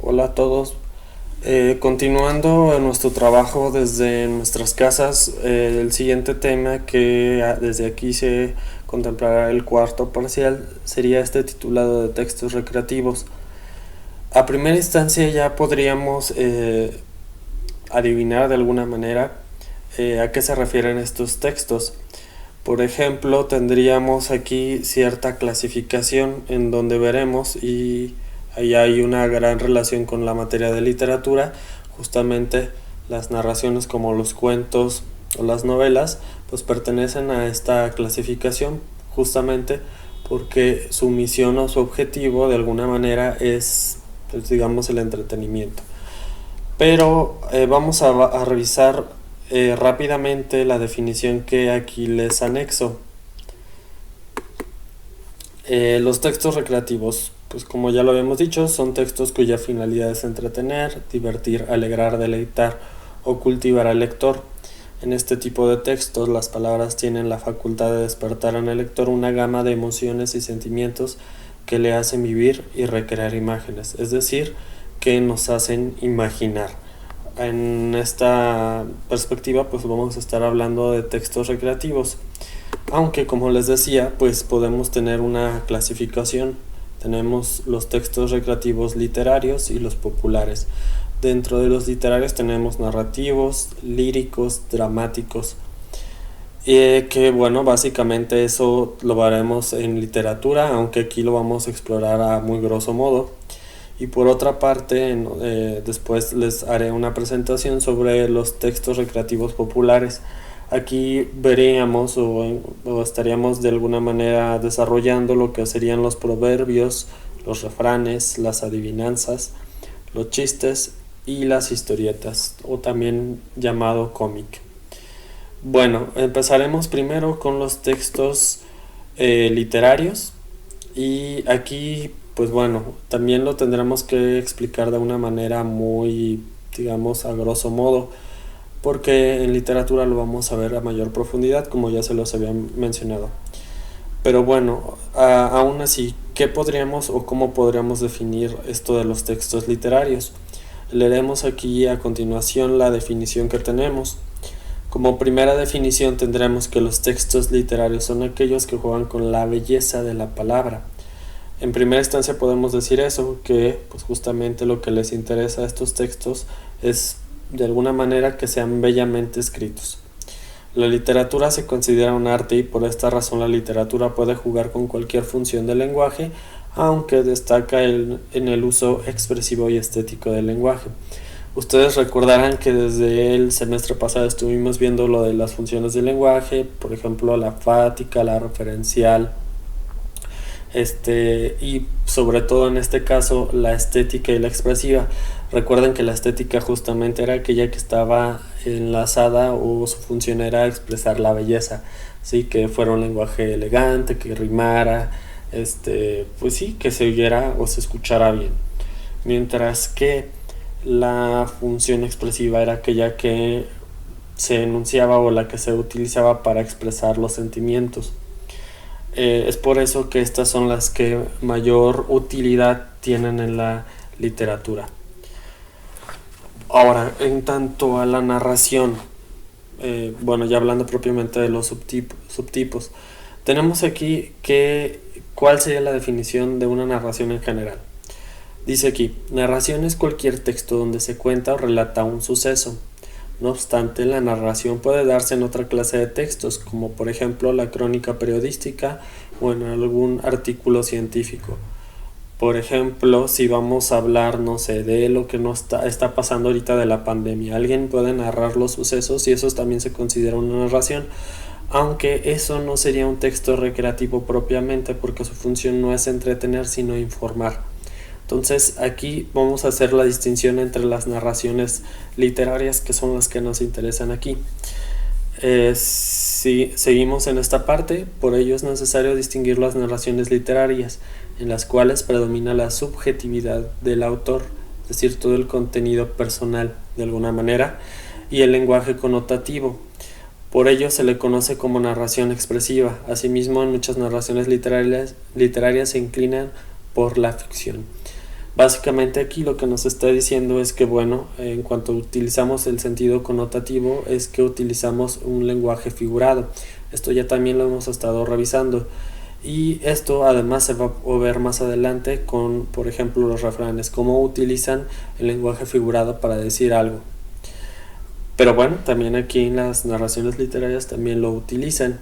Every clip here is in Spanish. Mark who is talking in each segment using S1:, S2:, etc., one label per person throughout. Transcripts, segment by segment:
S1: Hola a todos. Continuando en nuestro trabajo desde nuestras casas, el siguiente tema que desde aquí se contemplará el cuarto parcial sería este titulado de textos recreativos. A primera instancia ya podríamos adivinar de alguna manera a qué se refieren estos textos. Por ejemplo, tendríamos aquí cierta clasificación en donde veremos, y ahí hay una gran relación con la materia de literatura, justamente las narraciones como los cuentos o las novelas, pues pertenecen a esta clasificación, justamente porque su misión o su objetivo de alguna manera es, pues, digamos, el entretenimiento. Pero vamos a revisar rápidamente la definición que aquí les anexo. Los textos recreativos, pues como ya lo habíamos dicho, son textos cuya finalidad es entretener, divertir, alegrar, deleitar o cultivar al lector. En este tipo de textos, las palabras tienen la facultad de despertar en el lector una gama de emociones y sentimientos que le hacen vivir y recrear imágenes, es decir, que nos hacen imaginar. En esta perspectiva, pues vamos a estar hablando de textos recreativos, aunque como les decía, pues podemos tener una clasificación. Tenemos los textos recreativos literarios y los populares. Dentro de los literarios tenemos narrativos, líricos, dramáticos, que bueno, básicamente eso lo veremos en literatura, aunque aquí lo vamos a explorar a muy grosso modo. Y por otra parte, después les haré una presentación sobre los textos recreativos populares. Aquí veríamos o estaríamos de alguna manera desarrollando lo que serían los proverbios, los refranes, las adivinanzas, los chistes y las historietas, o también llamado cómic. Bueno, empezaremos primero con los textos literarios, y aquí pues bueno, también lo tendremos que explicar de una manera muy, digamos, a grosso modo, porque en literatura lo vamos a ver a mayor profundidad, como ya se los había mencionado. Pero bueno, aún así, ¿qué podríamos o cómo podríamos definir esto de los textos literarios? Leeremos aquí a continuación la definición que tenemos. Como primera definición tendremos que los textos literarios son aquellos que juegan con la belleza de la palabra. En primera instancia podemos decir eso, que pues justamente lo que les interesa a estos textos es de alguna manera que sean bellamente escritos. La literatura se considera un arte y por esta razón la literatura puede jugar con cualquier función del lenguaje, aunque destaca en el uso expresivo y estético del lenguaje. Ustedes recordarán que desde el semestre pasado estuvimos viendo lo de las funciones del lenguaje, por ejemplo la fática, la referencial, y sobre todo en este caso la estética y la expresiva. Recuerden que la estética justamente era aquella que estaba enlazada o su función era expresar la belleza, ¿sí? Que fuera un lenguaje elegante, que rimara, pues sí, que se oyera o se escuchara bien. Mientras que la función expresiva era aquella que se enunciaba o la que se utilizaba para expresar los sentimientos. Es por eso que estas son las que mayor utilidad tienen en la literatura. Ahora, en tanto a la narración, bueno, ya hablando propiamente de los subtipos, tenemos aquí cuál sería la definición de una narración en general. Dice aquí, narración es cualquier texto donde se cuenta o relata un suceso. No obstante, la narración puede darse en otra clase de textos, como por ejemplo la crónica periodística o en algún artículo científico. Por ejemplo, si vamos a hablar, no sé, de lo que está pasando ahorita de la pandemia, alguien puede narrar los sucesos y eso también se considera una narración, aunque eso no sería un texto recreativo propiamente, porque su función no es entretener, sino informar. Entonces aquí vamos a hacer la distinción entre las narraciones literarias, que son las que nos interesan aquí. Si seguimos en esta parte, por ello es necesario distinguir las narraciones literarias, en las cuales predomina la subjetividad del autor, es decir, todo el contenido personal de alguna manera, y el lenguaje connotativo. Por ello se le conoce como narración expresiva. Asimismo, en muchas narraciones literarias se inclinan por la ficción. Básicamente aquí lo que nos está diciendo es que, bueno, en cuanto utilizamos el sentido connotativo, es que utilizamos un lenguaje figurado. Esto ya también lo hemos estado revisando. Y esto además se va a ver más adelante con, por ejemplo, los refranes, cómo utilizan el lenguaje figurado para decir algo. Pero bueno, también aquí en las narraciones literarias también lo utilizan.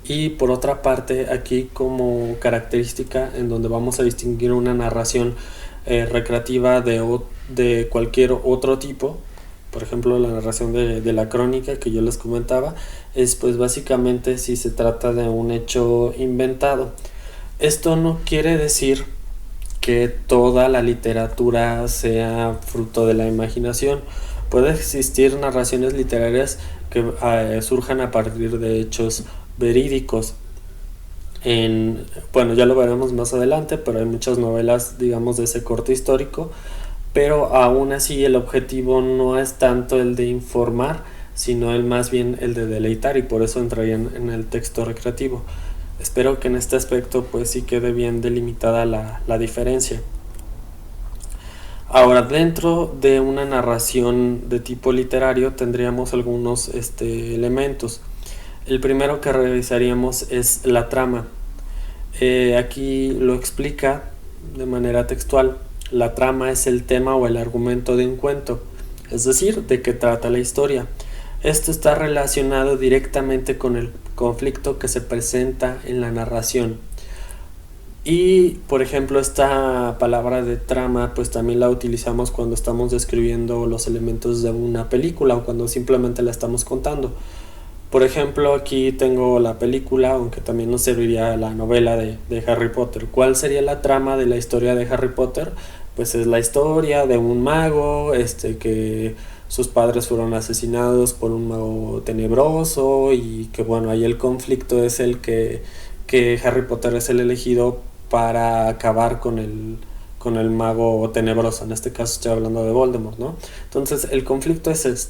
S1: Y por otra parte, aquí como característica en donde vamos a distinguir una narración recreativa de cualquier otro tipo, por ejemplo la narración de la crónica que yo les comentaba, es pues básicamente si se trata de un hecho inventado. Esto no quiere decir que toda la literatura sea fruto de la imaginación. Puede existir narraciones literarias que surjan a partir de hechos verídicos. Bueno, ya lo veremos más adelante, pero hay muchas novelas, digamos, de ese corte histórico, pero aún así el objetivo no es tanto el de informar, sino más bien el de deleitar, y por eso entrarían en el texto recreativo. Espero que en este aspecto pues sí quede bien delimitada la diferencia. Ahora, dentro de una narración de tipo literario tendríamos algunos elementos. El primero que revisaríamos es la trama. Aquí lo explica de manera textual. La trama es el tema o el argumento de un cuento, es decir, de qué trata la historia. Esto está relacionado directamente con el conflicto que se presenta en la narración. Y por ejemplo, esta palabra de trama pues también la utilizamos cuando estamos describiendo los elementos de una película o cuando simplemente la estamos contando. Por ejemplo, aquí tengo la película, aunque también nos serviría la novela de Harry Potter. ¿Cuál sería la trama de la historia de Harry Potter? Pues es la historia de un mago que sus padres fueron asesinados por un mago tenebroso, y que bueno, ahí el conflicto es el que Harry Potter es el elegido para acabar con el mago tenebroso. En este caso estoy hablando de Voldemort, ¿no? Entonces el conflicto es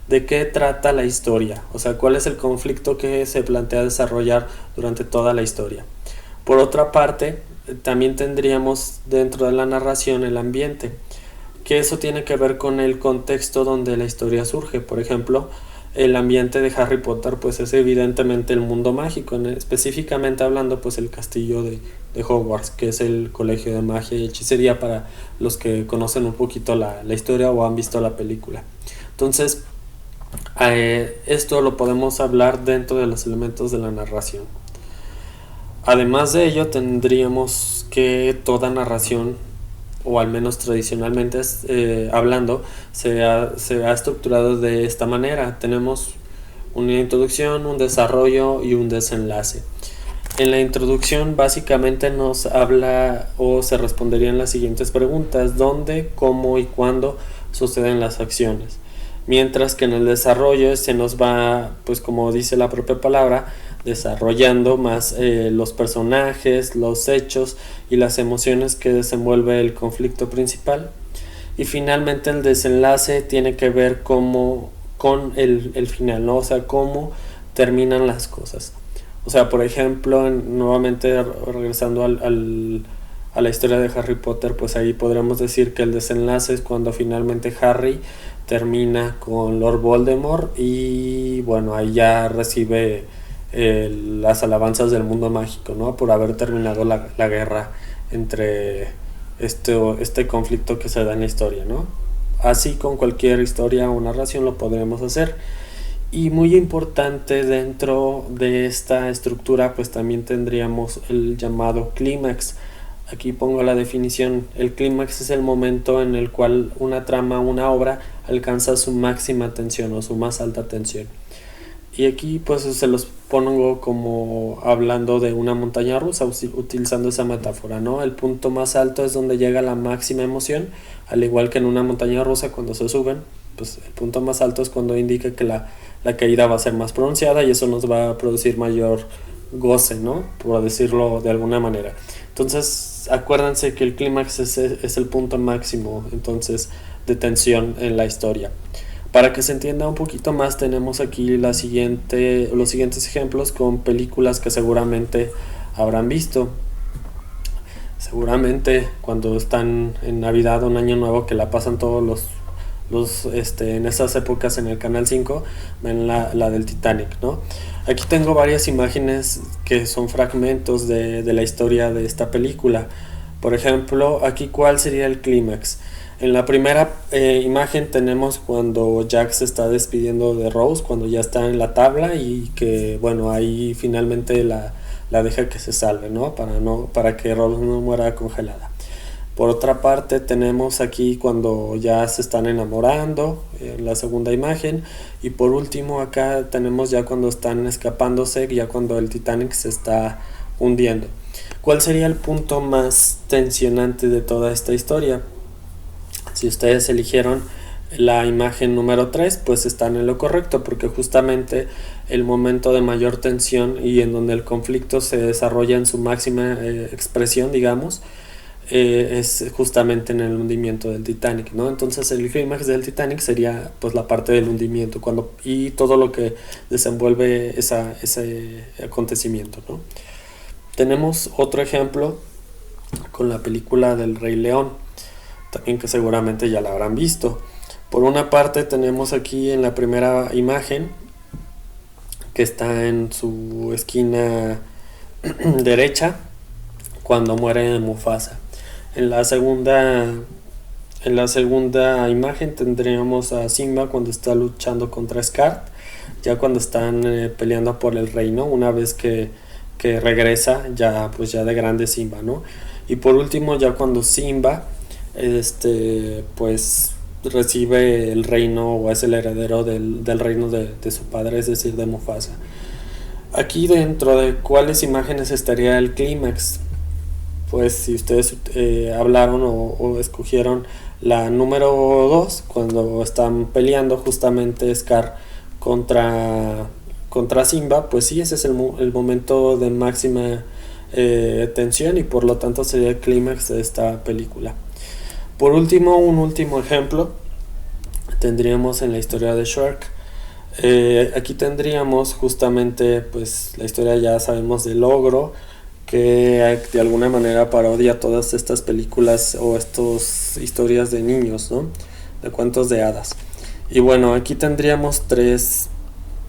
S1: ¿de qué trata la historia? O sea, ¿cuál es el conflicto que se plantea desarrollar durante toda la historia? Por otra parte, también tendríamos dentro de la narración el ambiente, que eso tiene que ver con el contexto donde la historia surge. Por ejemplo, el ambiente de Harry Potter pues es evidentemente el mundo mágico, específicamente hablando pues el castillo de Hogwarts, que es el colegio de magia y hechicería para los que conocen un poquito la historia o han visto la película. Entonces, esto lo podemos hablar dentro de los elementos de la narración. Además de ello, tendríamos que toda narración, o al menos tradicionalmente hablando, se ha estructurado de esta manera. Tenemos una introducción, un desarrollo y un desenlace. En la introducción básicamente nos habla o se responderían las siguientes preguntas: ¿dónde, cómo y cuándo suceden las acciones? Mientras que en el desarrollo se nos va, pues como dice la propia palabra, desarrollando más los personajes, los hechos y las emociones que desenvuelve el conflicto principal. Y finalmente el desenlace tiene que ver con el final, ¿no? O sea, cómo terminan las cosas. O sea, por ejemplo, nuevamente regresando a la historia de Harry Potter, pues ahí podríamos decir que el desenlace es cuando finalmente Harry termina con Lord Voldemort y bueno, ahí ya recibe las alabanzas del mundo mágico, ¿no? Por haber terminado la guerra entre este conflicto que se da en la historia, ¿no? Así con cualquier historia o narración lo podremos hacer. Y muy importante dentro de esta estructura pues también tendríamos el llamado clímax. Aquí pongo la definición. El clímax es el momento en el cual una trama, una obra alcanza su máxima tensión o su más alta tensión. Y aquí pues se los pongo como hablando de una montaña rusa, utilizando esa metáfora, ¿no? El punto más alto es donde llega la máxima emoción, al igual que en una montaña rusa cuando se suben, pues el punto más alto es cuando indica que la caída va a ser más pronunciada y eso nos va a producir mayor goce, ¿no? Por decirlo de alguna manera. Entonces, acuérdense que el clímax es el punto máximo, entonces, de tensión en la historia. Para que se entienda un poquito más, tenemos aquí los siguientes ejemplos con películas que seguramente habrán visto. Seguramente cuando están en Navidad o en Año Nuevo, que la pasan todos en esas épocas en el Canal 5, ven la del Titanic, ¿no? Aquí tengo varias imágenes que son fragmentos de la historia de esta película. Por ejemplo, aquí cuál sería el clímax. En la primera imagen tenemos cuando Jack se está despidiendo de Rose, cuando ya está en la tabla y que, bueno, ahí finalmente la deja que se salve, ¿no? Para que Rose no muera congelada. Por otra parte tenemos aquí cuando ya se están enamorando, en la segunda imagen. Y por último acá tenemos ya cuando están escapándose, ya cuando el Titanic se está hundiendo. ¿Cuál sería el punto más tensionante de toda esta historia? Si ustedes eligieron la imagen número 3, pues están en lo correcto, porque justamente el momento de mayor tensión y en donde el conflicto se desarrolla en su máxima expresión, digamos, es justamente en el hundimiento del Titanic, ¿no? Entonces el clímax del Titanic sería pues la parte del hundimiento y todo lo que desenvuelve ese acontecimiento, ¿no? Tenemos otro ejemplo con la película del Rey León, también que seguramente ya la habrán visto. Por una parte tenemos aquí en la primera imagen que está en su esquina derecha cuando muere Mufasa. En la segunda imagen tendríamos a Simba cuando está luchando contra Scar, ya cuando están peleando por el reino, una vez que regresa ya de grande Simba, ¿no? Y por último ya cuando Simba pues recibe el reino o es el heredero del reino de su padre, es decir, de Mufasa. Aquí dentro de cuáles imágenes estaría el clímax, pues si ustedes hablaron o escogieron la número 2, cuando están peleando justamente Scar contra Simba, pues sí, ese es el momento de máxima tensión y por lo tanto sería el clímax de esta película. Por último, un último ejemplo tendríamos en la historia de Shrek. Aquí tendríamos justamente pues la historia, ya sabemos, del ogro, que de alguna manera parodia todas estas películas o estas historias de niños, ¿no? De cuentos de hadas. Y bueno, aquí tendríamos tres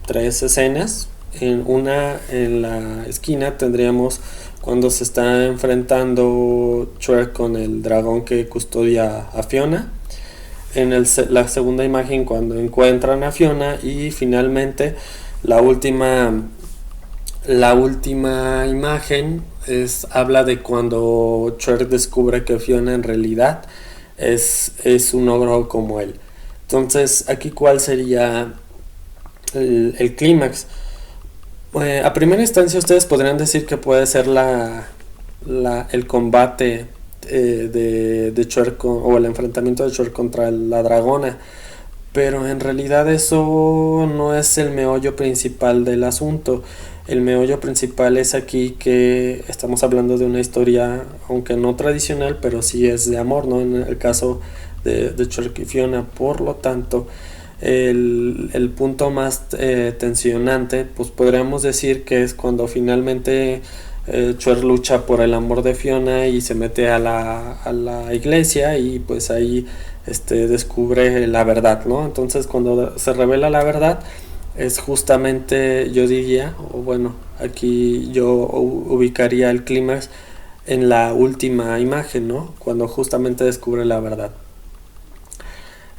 S1: escenas. En la esquina tendríamos cuando se está enfrentando Shrek con el dragón que custodia a Fiona. En la segunda imagen cuando encuentran a Fiona. Y finalmente la última imagen habla de cuando Shrek descubre que Fiona en realidad es un ogro como él. Entonces aquí cuál sería el clímax. A primera instancia ustedes podrían decir que puede ser el combate de Shrek o el enfrentamiento de Shrek contra la dragona, pero en realidad eso no es el meollo principal del asunto. El meollo principal es aquí que estamos hablando de una historia, aunque no tradicional, pero sí es de amor, ¿no? En el caso de Shrek y Fiona. Por lo tanto, el punto más tensionante, pues podríamos decir que es cuando finalmente Shrek lucha por el amor de Fiona y se mete a la iglesia y pues ahí descubre la verdad, ¿no? Entonces cuando se revela la verdad es justamente, yo diría, o bueno, aquí yo ubicaría el clímax en la última imagen, ¿no? Cuando justamente descubre la verdad.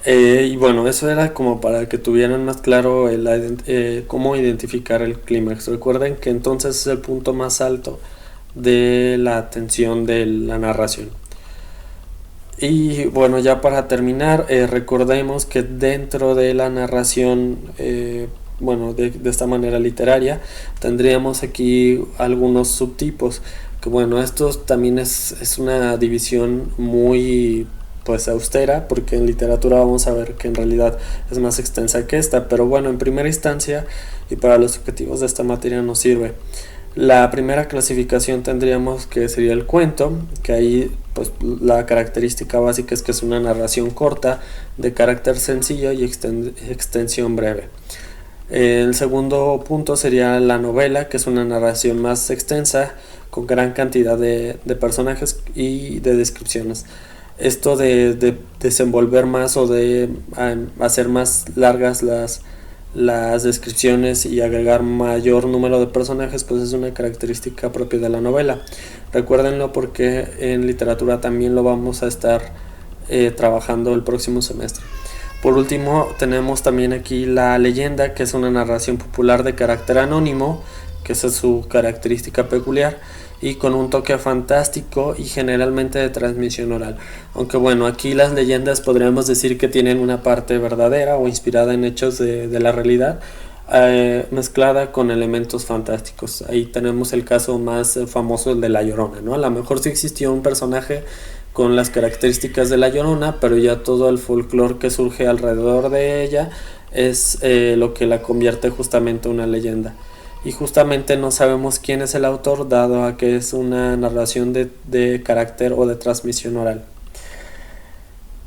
S1: Y bueno, eso era como para que tuvieran más claro cómo identificar el clímax. Recuerden que entonces es el punto más alto de la tensión de la narración. Y bueno, ya para terminar, recordemos que dentro de la narración, bueno, de esta manera literaria, tendríamos aquí algunos subtipos. Que bueno, esto también es una división muy pues austera, porque en literatura vamos a ver que en realidad es más extensa que esta, pero bueno, en primera instancia y para los objetivos de esta materia nos sirve. La primera clasificación tendríamos que sería el cuento, que ahí pues la característica básica es que es una narración corta, de carácter sencillo y extensión breve. El segundo punto sería la novela, que es una narración más extensa, con gran cantidad de personajes y de descripciones. Esto de desenvolver más o de hacer más largas las descripciones y agregar mayor número de personajes, pues es una característica propia de la novela. Recuérdenlo porque en literatura también lo vamos a estar trabajando el próximo semestre. Por último, tenemos también aquí la leyenda, que es una narración popular de carácter anónimo, que esa es su característica peculiar, y con un toque fantástico y generalmente de transmisión oral. Aunque bueno, aquí las leyendas podríamos decir que tienen una parte verdadera o inspirada en hechos de la realidad, mezclada con elementos fantásticos. Ahí tenemos el caso más famoso, el de La Llorona, ¿no? A lo mejor sí existió un personaje con las características de La Llorona, pero ya todo el folclore que surge alrededor de ella es lo que la convierte justamente en una leyenda. Y justamente no sabemos quién es el autor, dado a que es una narración de carácter o de transmisión oral.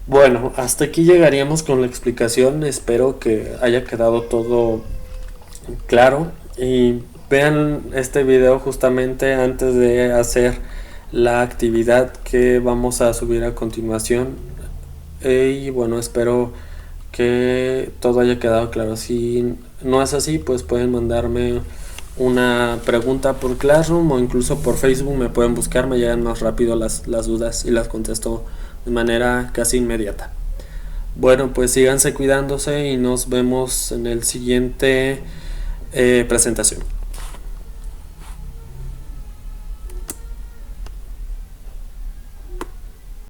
S1: Bueno, hasta aquí llegaríamos con la explicación. Espero que haya quedado todo claro y vean este video justamente antes de hacer la actividad que vamos a subir a continuación. Y bueno, espero que todo haya quedado claro. Si no es así, pues pueden mandarme una pregunta por Classroom o incluso por Facebook. Me pueden buscar, me llegan más rápido las dudas y las contesto de manera casi inmediata. Bueno, pues síganse cuidándose y nos vemos en el siguiente presentación.